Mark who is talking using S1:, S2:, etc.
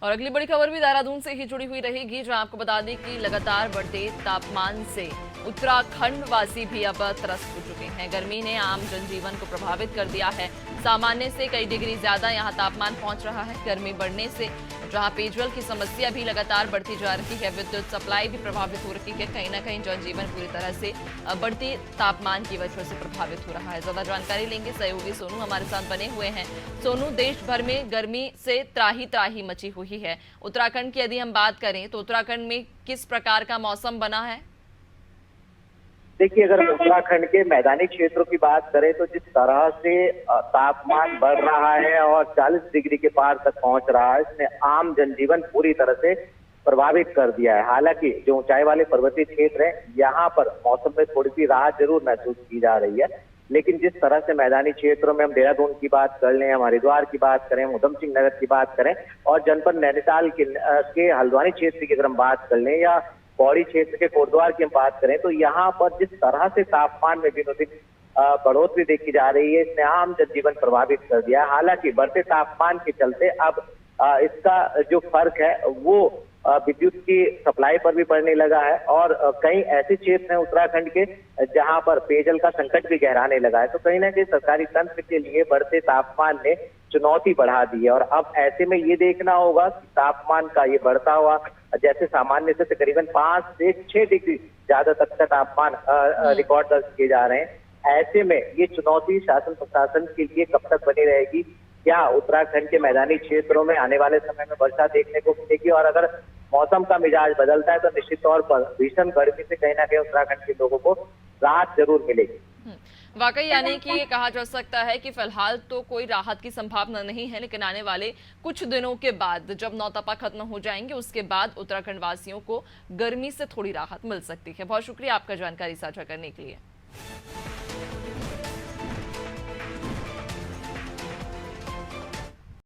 S1: और अगली बड़ी खबर भी देहरादून से ही जुड़ी हुई रहेगी, जहां आपको बता दें कि लगातार बढ़ते तापमान से उत्तराखंड वासी भी अब त्रस्त हो चुके हैं। गर्मी ने आम जनजीवन को प्रभावित कर दिया है। सामान्य से कई डिग्री ज्यादा यहां तापमान पहुंच रहा है। गर्मी बढ़ने से जहां पेयजल की समस्या भी लगातार बढ़ती जा रही है, विद्युत सप्लाई भी प्रभावित हो रही है। कहीं ना कहीं जनजीवन पूरी तरह से बढ़ती तापमान की वजह से प्रभावित हो रहा है। ज्यादा जानकारी लेंगे, सहयोगी सोनू हमारे साथ बने हुए हैं। सोनू, देश भर में गर्मी से त्राही त्राही मची हुई है। उत्तराखंड की यदि हम बात करें तो उत्तराखंड में किस प्रकार का मौसम बना है?
S2: देखिए, अगर उत्तराखंड के मैदानी क्षेत्रों की बात करें तो जिस तरह से तापमान बढ़ रहा है और 40 डिग्री के पार तक पहुंच रहा है, इसने आम जनजीवन पूरी तरह से प्रभावित कर दिया है। हालांकि जो ऊंचाई वाले पर्वतीय क्षेत्र हैं, यहाँ पर मौसम में थोड़ी सी राहत जरूर महसूस की जा रही है, लेकिन जिस तरह से मैदानी क्षेत्रों में हम देहरादून की बात कर लें, हम हरिद्वार की बात करें, उधम सिंह नगर की बात करें और जनपद नैनीताल के हल्द्वानी क्षेत्र की अगर हम बात कर लें या पौड़ी क्षेत्र के कोटद्वार की हम बात करें, तो यहाँ पर जिस तरह से तापमान में दिनों दिन बढ़ोतरी देखी जा रही है, इसने आम जनजीवन प्रभावित कर दिया। हालांकि बढ़ते तापमान के चलते अब इसका जो फर्क है वो विद्युत की सप्लाई पर भी पड़ने लगा है और कई ऐसे क्षेत्र हैं उत्तराखंड के जहां पर पेयजल का संकट भी गहराने लगा है। तो कहीं ना कहीं सरकारी तंत्र के लिए बढ़ते तापमान ने चुनौती बढ़ा दी है और अब ऐसे में ये देखना होगा कि तापमान का ये बढ़ता हुआ, जैसे सामान्य से तकरीबन 5 से 6 डिग्री ज्यादा तक का तापमान रिकॉर्ड दर्ज किए जा रहे हैं। ऐसे में ये चुनौती शासन प्रशासन के लिए कब तक बनी रहेगी? क्या उत्तराखंड के मैदानी क्षेत्रों में आने वाले समय में वर्षा देखने को मिलेगी? और अगर मौसम का मिजाज बदलता है तो निश्चित तौर पर भीषण गर्मी से कहीं ना कहीं उत्तराखंड के लोगों को राहत जरूर मिलेगी।
S1: वाकई, यानी कि ये कहा जा सकता है कि फिलहाल तो कोई राहत की संभावना नहीं है, लेकिन आने वाले कुछ दिनों के बाद जब नौतपा खत्म हो जाएंगे उसके बाद उत्तराखंड वासियों को गर्मी से थोड़ी राहत मिल सकती है। बहुत शुक्रिया आपका जानकारी साझा करने के लिए।